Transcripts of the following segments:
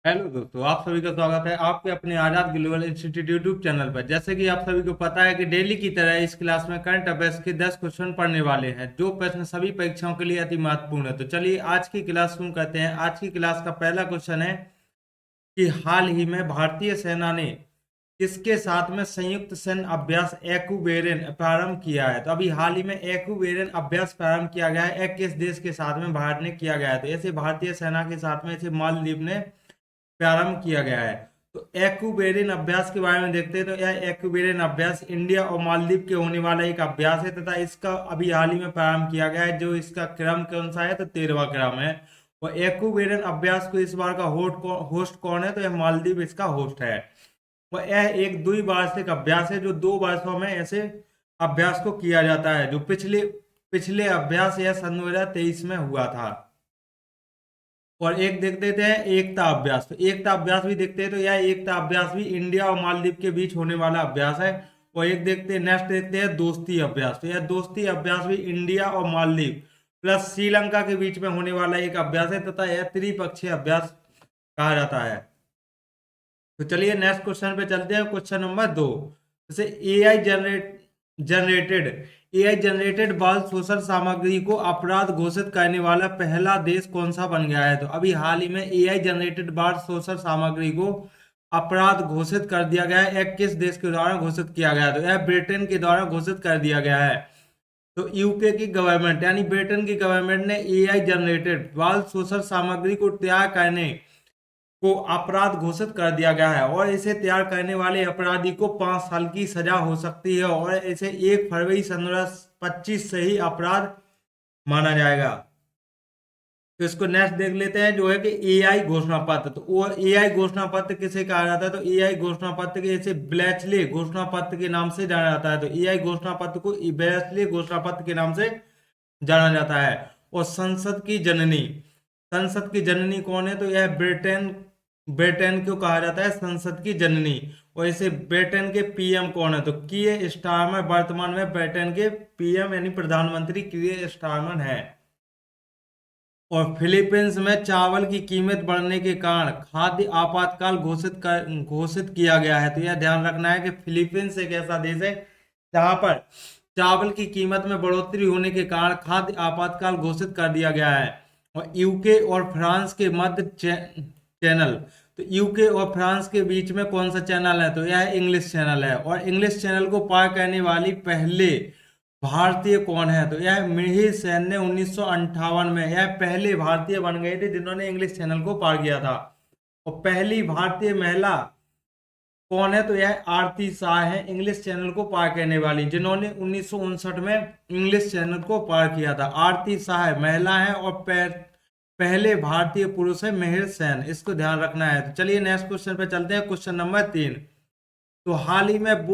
Hello दोस्तों, आप सभी का स्वागत है आपके अपने आजाद ग्लोबल इंस्टीट्यूट यूट्यूब चैनल पर। जैसे कि आप सभी को पता है कि डेली की तरह इस क्लास में करंट अफेयर्स के 10 क्वेश्चन पढ़ने वाले हैं, जो प्रश्न सभी परीक्षाओं के लिए अति महत्वपूर्ण है। तो चलिए आज की क्लास शुरू करते हैं। आज की क्लास का पहला क्वेश्चन है कि हाल ही में भारतीय सेना ने किसके साथ में संयुक्त सैन्य अभ्यास एक्यूबेरन प्रारंभ किया है। तो अभी हाल ही में एक्यूबेरन अभ्यास प्रारंभ किया गया है। किस देश के साथ में भारत ने किया गया है? तो ऐसे भारतीय सेना के साथ में ऐसे मालदीव ने प्रारंभ किया गया है। तो एक्यूबेरिन अभ्यास के बारे में देखते हैं। तो यह एक्यूबेरिन अभ्यास इंडिया और मालदीव के होने वाला एक अभ्यास है तथा इसका अभी हाल ही में प्रारंभ किया गया है। जो इसका क्रम कौन सा है? तो 13वां क्रम है। और एक्यूबेरिन अभ्यास को इस बार का होस्ट कौन है? तो यह मालदीव इसका होस्ट है। और यह एक द्विवार्षिक अभ्यास है, जो 2 वर्षों में ऐसे अभ्यास को किया जाता है। जो पिछले पिछले अभ्यास यह सन 2023 में हुआ था। और एक देख देते हैं एकता अभ्यास। तो एकता अभ्यास भी देखते हैं। तो यह एकता अभ्यास भी इंडिया और मालदीव के बीच होने वाला अभ्यास है। और एक देखते हैं, नेक्स्ट देखते हैं दोस्ती अभ्यास। तो यह दोस्ती अभ्यास भी इंडिया और मालदीव प्लस श्रीलंका के बीच में होने वाला एक अभ्यास है तथा यह त्रिपक्षीय अभ्यास कहा जाता है। तो चलिए नेक्स्ट क्वेश्चन पे चलते हैं। क्वेश्चन नंबर 2, जैसे जनरेटेड एआई जनरेटेड बाल शोषण सामग्री को अपराध घोषित करने वाला पहला देश कौन सा बन गया है? तो अभी हाल ही में एआई जनरेटेड बाल शोषण सामग्री को अपराध घोषित कर दिया गया है। किस देश के द्वारा घोषित किया गया है? तो यह ब्रिटेन के द्वारा घोषित कर दिया गया है। तो यूके की गवर्नमेंट यानी ब्रिटेन की गवर्नमेंट ने एआई जनरेटेड बाल शोषण सामग्री को तैयार करने को अपराध घोषित कर दिया गया है। और इसे तैयार करने वाले अपराधी को 5 साल की सजा हो सकती है। और इसे 1 फरवरी 2025 से ही अपराध माना जाएगा। तो इसको नेक्स्ट देख लेते हैं, जो है कि एआई घोषणा पत्र। तो वो एआई घोषणा पत्र किसे कहा जाता है? तो एआई घोषणा पत्र के इसे ब्लेचले घोषणा पत्र के नाम से जाना जाता है। तो एआई घोषणा पत्र को ब्लेचले घोषणा पत्र के नाम से जाना जाता है। और संसद की जननी कौन है? तो यह ब्रिटेन ब्रिटेन को कहा जाता है संसद की जननी। और इसे ब्रिटेन के पीएम कौन है? तो कीयर स्टारमर वर्तमान में ब्रिटेन के पीएम यानी प्रधानमंत्री कीयर स्टारमर है। और फिलीपींस में चावल की कीमत बढ़ने के कारण खाद्य आपातकाल घोषित किया गया है। तो यह ध्यान रखना है कि फिलीपींस एक ऐसा देश है जहां पर चावल की कीमत में बढ़ोतरी होने के कारण खाद्य आपातकाल घोषित कर दिया गया है। और यूके और फ्रांस के मध्य चैनल। तो यूके और फ्रांस के बीच में कौन सा चैनल है? तो यह इंग्लिश चैनल है। और इंग्लिश चैनल को पार करने वाली पहले भारतीय कौन है? तो यह मिहिर सेन ने 1958 में यह पहले भारतीय बन गए थे जिन्होंने इंग्लिश चैनल को पार किया था। और पहली भारतीय महिला कौन है? तो यह आरती शाह है, इंग्लिश चैनल को पार करने वाली, जिन्होंने 1959 में इंग्लिश चैनल को पार किया था। आरती शाह महिला है। और पहले भारतीय पुरुष है मिहिर सेन। इसको ध्यान रखना है। तो चलिए नेक्स्ट क्वेश्चन पे चलते हैं। क्वेश्चन नंबर 3, तो हाल ही में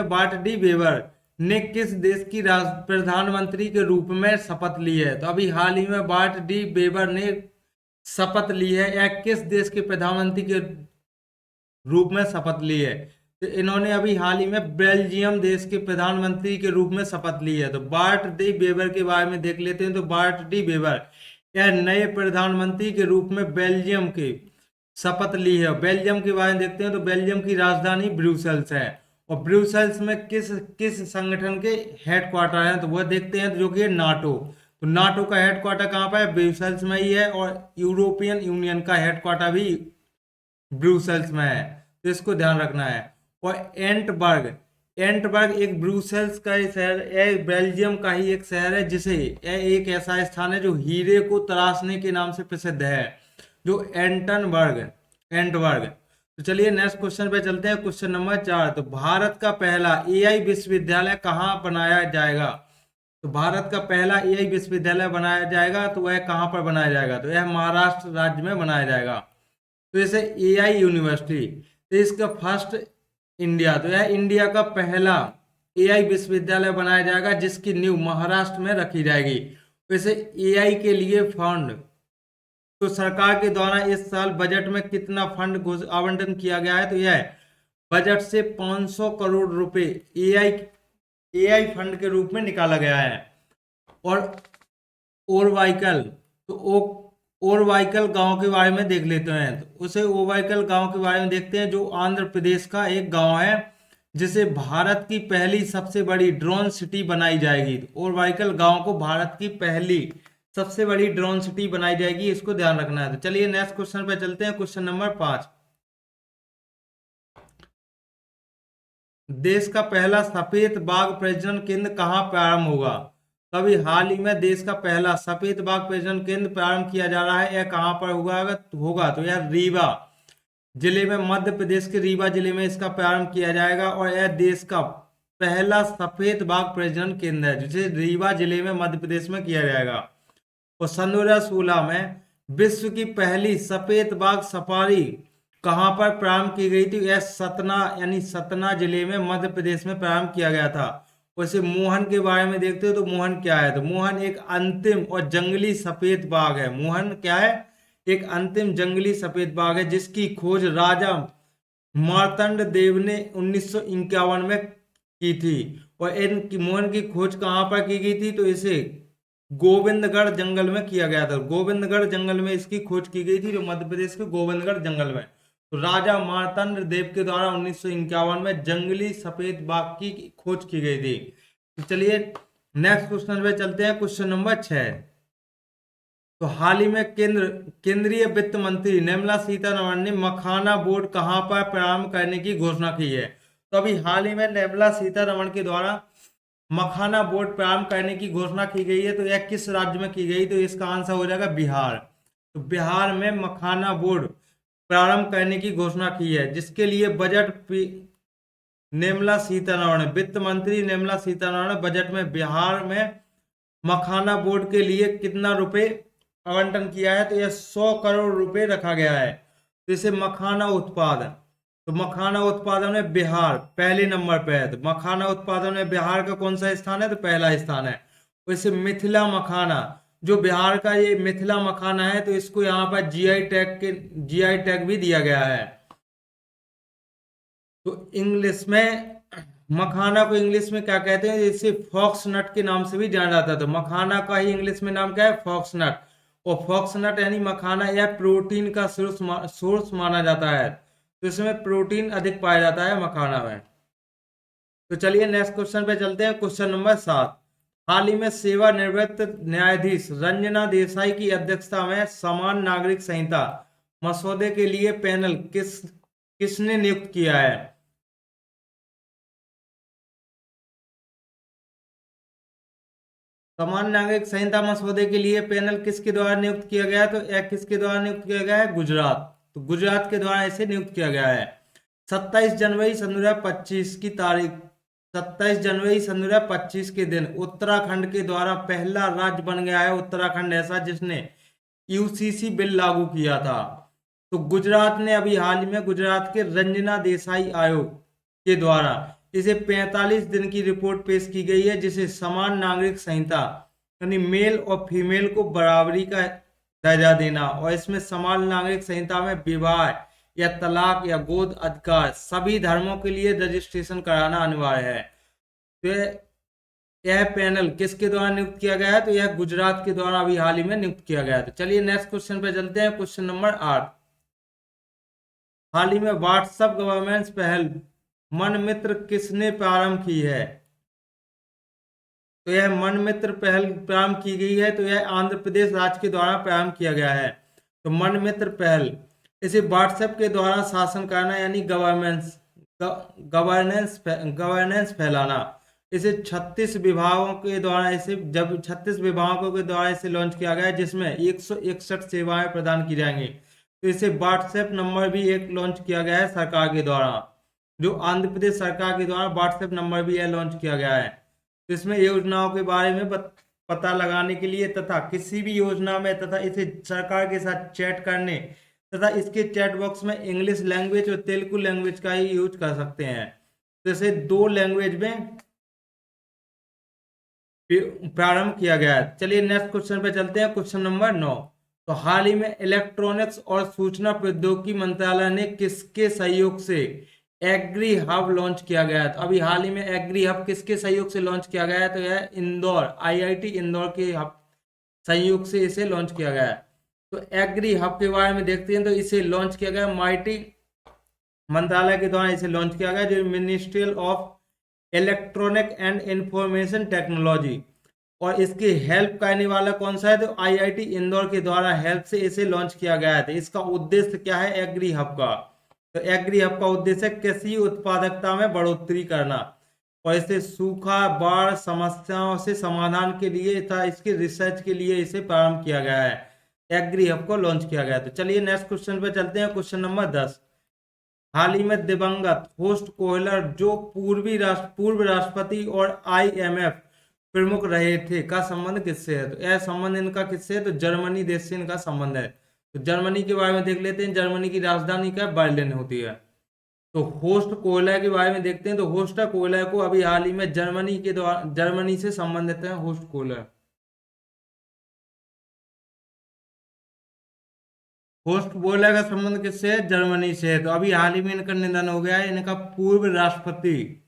बार्ट डी वेबर ने किस देश की प्रधानमंत्री के रूप में शपथ ली है? तो अभी हाल ही में बार्ट डी वेबर ने शपथ ली है। यह किस देश के प्रधानमंत्री के रूप में शपथ ली है? तो इन्होंने अभी हाल ही में बेल्जियम देश के प्रधानमंत्री के रूप में शपथ ली है। तो बार्ट डी वेबर के बारे में देख लेते हैं। तो बार्ट डी वेबर यह नए प्रधानमंत्री के रूप में बेल्जियम के शपथ ली है। बेल्जियम के बारे में देखते हैं। तो बेल्जियम की राजधानी ब्रुसेल्स है। और ब्रुसेल्स में किस किस संगठन के हेडक्वार्टर हैं? तो वह देखते हैं, जो कि है नाटो। तो नाटो का हेडक्वार्टर कहाँ पर है? ब्रुसेल्स में ही है। और यूरोपियन यूनियन का हेडक्वार्टर भी ब्रुसेल्स में है। तो इसको ध्यान रखना है। और एंटबर्ग एंटबर्ग एक ब्रुसेल्स का ही शहर, एक बेल्जियम का ही एक शहर है, जिसे एक ऐसा स्थान है जो हीरे को तराशने के नाम से प्रसिद्ध है, जो एंटबर्ग। तो चलिए नेक्स्ट क्वेश्चन पे चलते हैं। क्वेश्चन नंबर 4, तो भारत का पहला एआई विश्वविद्यालय कहाँ बनाया जाएगा? तो भारत का पहला एआई विश्वविद्यालय बनाया जाएगा, तो वह कहाँ पर बनाया जाएगा? तो यह महाराष्ट्र राज्य में बनाया जाएगा। तो जैसे एआई यूनिवर्सिटी, तो इसका फर्स्ट इंडिया, तो यह इंडिया का पहला एआई विश्वविद्यालय बनाया जाएगा जिसकी नींव महाराष्ट्र में रखी जाएगी। वैसे एआई के लिए फंड, तो सरकार के द्वारा इस साल बजट में कितना फंड आवंटन किया गया है? तो यह बजट से 500 करोड़ रुपए एआई एआई फंड के रूप में निकाला गया है। और ओरवाइकल, तो ओरवाइकल गांव के बारे में देख लेते हैं। तो उसे ओरवाइकल गांव के बारे में देखते हैं, जो आंध्र प्रदेश का एक गांव है, जिसे भारत की पहली सबसे बड़ी ड्रोन सिटी बनाई जाएगी। तो ओरवाइकल गांव को भारत की पहली सबसे बड़ी ड्रोन सिटी बनाई जाएगी, इसको ध्यान रखना है। तो चलिए नेक्स्ट क्वेश्चन पे चलते हैं, क्वेश्चन नंबर 5। देश का पहला सफेद बाघ प्रजनन केंद्र कहाँ प्रारंभ होगा? तो अभी हाल ही में देश का पहला सफेद बाघ प्रजनन केंद्र प्रारंभ किया जा रहा है। यह कहाँ पर होगा तो यह रीवा जिले में, मध्य प्रदेश के रीवा जिले में इसका प्रारंभ किया जाएगा। और यह देश का पहला सफेद बाघ प्रजनन केंद्र है, जिसे रीवा जिले में मध्य प्रदेश में किया जाएगा। और सन 2016 में विश्व की पहली सफेद बाघ सफारी कहां पर प्रारंभ की गई थी? यह सतना, यानी सतना जिले में मध्य प्रदेश में प्रारंभ किया गया था। वैसे मोहन के बारे में देखते हो तो मोहन क्या है? तो मोहन एक अंतिम और जंगली सफेद बाघ है। मोहन क्या है? एक अंतिम जंगली सफेद बाघ है, जिसकी खोज राजा मार्तंड देव ने 1951 में की थी। और इन मोहन की खोज कहां पर की गई थी? तो इसे गोविंदगढ़ जंगल में किया गया था। गोविंदगढ़ जंगल में इसकी खोज की गई थी, जो मध्य प्रदेश के गोविंदगढ़ जंगल में। तो राजा मार्तंड देव के द्वारा 1951 में जंगली सफेद बाघ की खोज की गई थी। तो चलिए नेक्स्ट क्वेश्चन पे चलते हैं, क्वेश्चन नंबर 6। तो हाल ही में केंद्रीय वित्त मंत्री निर्मला सीतारमण ने मखाना बोर्ड कहां पर प्रारंभ करने की घोषणा की है? तो अभी हाल ही में निर्मला सीतारमण के द्वारा मखाना बोर्ड प्रारंभ करने की घोषणा की गई है। तो यह किस राज्य में की गई? तो इसका आंसर हो जाएगा बिहार। तो बिहार में मखाना बोर्ड प्रारंभ करने की घोषणा की है, जिसके लिए निर्मला सीतारमण, वित्त मंत्री निर्मला सीतारमण बजट में बिहार में मखाना बोर्ड के लिए कितना रुपए आवंटन किया है? तो यह 100 करोड़ रुपए रखा गया है। तो इसे मखाना उत्पादन, तो मखाना उत्पादन में बिहार पहले नंबर पे है। तो मखाना उत्पादन में बिहार का कौन सा स्थान है? तो पहला स्थान है। वैसे मिथिला मखाना, जो बिहार का ये मिथिला मखाना है, तो इसको यहाँ पर जीआई टैग भी दिया गया है। तो इंग्लिश में मखाना को इंग्लिश में क्या कहते हैं? इसे फॉक्स नट के नाम से भी जाना जाता है। तो मखाना का ही इंग्लिश में नाम क्या है? फॉक्स नट। और फॉक्स नट यानी मखाना, यह प्रोटीन का सोर्स माना जाता है। तो इसमें प्रोटीन अधिक पाया जाता है मखाना में। तो चलिए नेक्स्ट क्वेश्चन पे चलते हैं, क्वेश्चन नंबर 7। हाल ही में सेवानिवृत्त न्यायाधीश रंजना देसाई की अध्यक्षता में समान नागरिक संहिता मसौदे के लिए पैनल किसने नियुक्त किया है? समान नागरिक संहिता मसौदे के लिए पैनल किसके द्वारा नियुक्त किया गया है? तो यह किसके द्वारा नियुक्त किया गया है? गुजरात। तो गुजरात के द्वारा इसे नियुक्त किया गया है। 27 जनवरी सन 2025 की तारीख, 27 जनवरी सन 2025 के दिन उत्तराखंड के द्वारा पहला राज्य बन गया है उत्तराखंड ऐसा, जिसने यूसीसी बिल लागू किया था। तो गुजरात ने अभी हाल ही में गुजरात के रंजना देसाई आयोग के द्वारा इसे 45 दिन की रिपोर्ट पेश की गई है, जिसे समान नागरिक संहिता, यानी मेल और फीमेल को बराबरी का दर्जा देना, और इसमें समान नागरिक संहिता में विवाह या तलाक या गोद अधिकार सभी धर्मों के लिए रजिस्ट्रेशन कराना अनिवार्य है। तो यह पैनल किसके द्वारा नियुक्त किया गया है? तो यह गुजरात के द्वारा अभी हाल ही में नियुक्त किया गया है। तो चलिए नेक्स्ट क्वेश्चन पे चलते हैं, क्वेश्चन नंबर 8। हाल ही में व्हाट्सएप गवर्नेंस पहल मन मित्र किसने प्रारंभ की है? तो यह मन मित्र पहल प्रारंभ की गई है, तो यह आंध्र प्रदेश राज्य के द्वारा प्रारंभ किया गया है। तो मन मित्र पहल, इसे व्हाट्सएप के द्वारा शासन करना, यानी गवर्नेंस फैलाना। इसे 36 विभागों के द्वारा जब 36 विभागों के द्वारा इसे लॉन्च किया गया है, जिसमें 161 सेवाएं प्रदान की जाएंगी। तो इसे व्हाट्सएप नंबर भी एक लॉन्च किया गया है सरकार के द्वारा, जो आंध्र प्रदेश सरकार के द्वारा व्हाट्सएप नंबर भी यह लॉन्च किया गया है। तो इसमें योजनाओं के बारे में पता लगाने के लिए तथा किसी भी योजना में तथा इसे सरकार के साथ चैट करने तथा इसके चैट बॉक्स में इंग्लिश लैंग्वेज और तेलुगु लैंग्वेज का ही यूज कर सकते हैं। तो इसे 2 लैंग्वेज में प्रारंभ किया गया है। चलिए नेक्स्ट क्वेश्चन पे चलते हैं, क्वेश्चन नंबर 9। तो हाल ही में इलेक्ट्रॉनिक्स और सूचना प्रौद्योगिकी मंत्रालय ने किसके सहयोग से एग्री हब लॉन्च किया गया है? तो अभी हाल ही में एग्री हब किसके सहयोग से लॉन्च किया गया है? तो यह इंदौर, आईआईटी इंदौर के हब सहयोग से इसे लॉन्च किया गया है। तो एग्री हब के बारे में देखते हैं, तो इसे लॉन्च किया गया माइटी मंत्रालय के द्वारा, इसे लॉन्च किया गया, जो ministerial of electronic and information technology. और इसकी हेल्प करने वाला कौन सा है, तो आईआईटी इंदौर के द्वारा हेल्प से इसे लॉन्च किया गया है। तो इसका उद्देश्य क्या है एग्री हब का, तो एग्री हब का उद्देश्य कृषि उत्पादकता में बढ़ोतरी करना और इसे सूखा बाढ़ समस्याओं से समाधान के लिए तथा इसके रिसर्च के लिए इसे प्रारंभ किया गया है, एग्री हब को लॉन्च किया गया है। तो चलिए नेक्स्ट क्वेश्चन पे चलते हैं, क्वेश्चन नंबर 10। हाल ही में दिवंगत होस्ट कोहलर जो पूर्व राष्ट्रपति और आईएमएफ प्रमुख रहे थे का संबंध किससे है, तो यह संबंध इनका किससे है, तो जर्मनी देश से इनका संबंध है। तो जर्मनी के बारे में देख लेते हैं, जर्मनी की राजधानी क्या है, बर्लिन होती है। तो होस्ट कोयला के बारे में देखते हैं, तो होस्ट कोयला को अभी हाल ही में जर्मनी से संबंधित है होस्ट कोयला। होस्ट कोयला का संबंध किससे है, जर्मनी से है। तो अभी हाल ही में इनका निधन हो गया है, इनका पूर्व राष्ट्रपति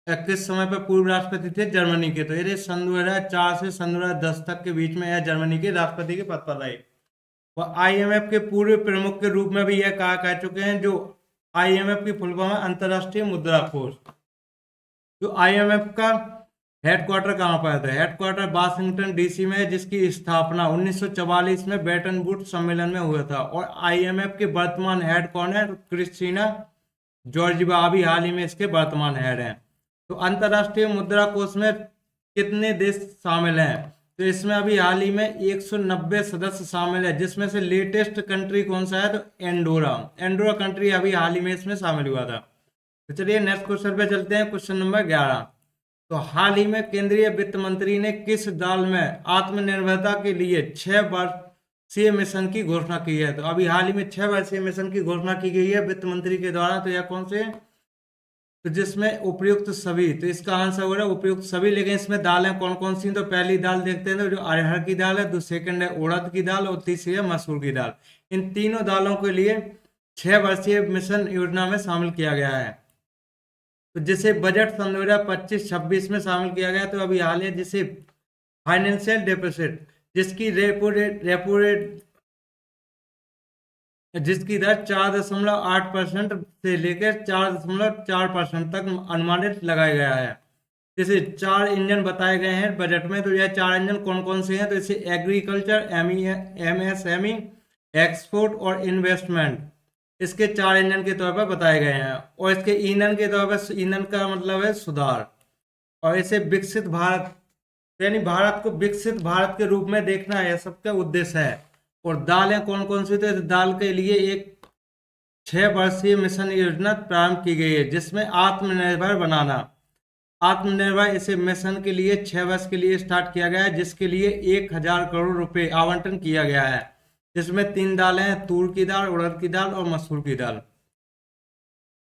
किस समय पर पूर्व राष्ट्रपति थे, जर्मनी के। तो ये सन 2004 से सन 2010 तक के बीच में यह जर्मनी के राष्ट्रपति के पद पर रहे। और आईएमएफ के पूर्व प्रमुख के रूप में भी यह कहा कह चुके हैं, जो आईएमएफ की फुल फॉर्म है अंतर्राष्ट्रीय मुद्रा कोष। जो आईएमएफ का हेडक्वार्टर कहाँ पर है, हेडक्वार्टर वाशिंगटन डीसी में है, जिसकी स्थापना 1944 में बैटन वुड्स सम्मेलन में हुआ था। और आईएमएफ के वर्तमान हेड कौन है, क्रिस्टीना जॉर्जिवा अभी हाल ही में इसके वर्तमान हेड हैं। तो अंतर्राष्ट्रीय मुद्रा कोष में कितने देश शामिल हैं, तो इसमें अभी हाल ही में 190 सदस्य शामिल है, जिसमें से लेटेस्ट कंट्री कौन सा है, तो एंडोरा कंट्री अभी हाल ही में इसमें शामिल हुआ था। तो चलिए नेक्स्ट क्वेश्चन पे चलते हैं, क्वेश्चन नंबर 11। तो हाल ही में केंद्रीय वित्त मंत्री ने किस दाल में आत्मनिर्भरता के लिए 6 वर्षीय मिशन की घोषणा की है, तो अभी हाल ही में 6 वर्षीय मिशन की घोषणा की गई है वित्त मंत्री के द्वारा। तो यह कौन से, तो जिसमें उपयुक्त सभी, तो इसका आंसर हो रहा है उपयुक्त सभी। लेकिन इसमें दालें कौन कौन सी, तो पहली दाल देखते हैं, तो जो अरहर की दाल है, तो सेकंड है उड़द की दाल और तीसरी है मसूर की दाल। इन तीनों दालों के लिए 6 वर्षीय मिशन योजना में शामिल किया गया है। तो जिसे बजट सन 2025-26 में शामिल किया गया। तो अभी हाल है जिसे फाइनेंशियल डेफिसिट, जिसकी रेपो रेट जिसकी दर 4.8% से लेकर 4.4% तक अनुमानित लगाया गया है। जैसे 4 इंजन बताए गए हैं बजट में, तो यह 4 इंजन कौन कौन से हैं, तो इसे एग्रीकल्चर, एमएसएमई, एक्सपोर्ट और इन्वेस्टमेंट, इसके 4 इंजन के तौर पर बताए गए हैं। और इसके ईंधन के तौर पर, ईंधन का मतलब है सुधार। और इसे विकसित भारत, यानी भारत को विकसित भारत के रूप में देखना है, सबका उद्देश्य है। और दालें कौन कौन सी, तो दाल के लिए एक 6 वर्षीय मिशन योजना प्रारंभ की गई है, जिसमें आत्मनिर्भर बनाना, आत्मनिर्भर इसे मिशन के लिए 6 वर्ष के लिए स्टार्ट किया गया है, जिसके लिए 1000 करोड़ रुपए आवंटन किया गया है। जिसमें 3 दालें हैं, तूर की दाल, उड़द की दाल और मसूर की दाल।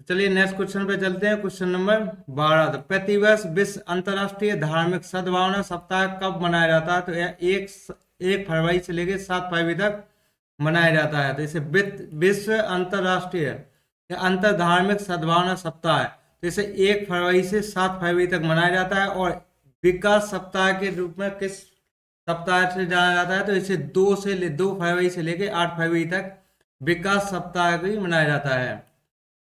चलिए नेक्स्ट क्वेश्चन पे चलते हैं, क्वेश्चन नंबर 12। प्रतिवर्ष विश्व अंतर्राष्ट्रीय धार्मिक सद्भावना सप्ताह कब मनाया जाता है, तो यह 1 फरवरी से लेकर 7 फरवरी तक मनाया जाता है। तो इसे विश्व अंतर्राष्ट्रीय या अंतर धार्मिक सद्भावना सप्ताह है, तो इसे 1 फरवरी से 7 फरवरी तक मनाया जाता है। और विकास सप्ताह के रूप में किस सप्ताह से जाना जाता है, तो इसे 2 फरवरी से लेकर 8 फरवरी तक विकास सप्ताह भी मनाया जाता है।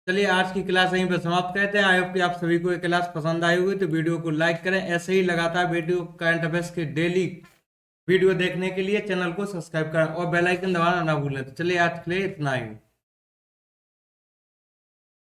चलिए आज की क्लास यहीं पर समाप्त करते हैं। आई होप कि आप सभी को ये क्लास पसंद आई होगी, तो वीडियो को लाइक करें। ऐसे ही लगातार वीडियो करंट अफेयर्स के डेली वीडियो देखने के लिए चैनल को सब्सक्राइब करें और बेल आइकन दबाना ना भूलें। तो चलिए आज के लिए इतना ही।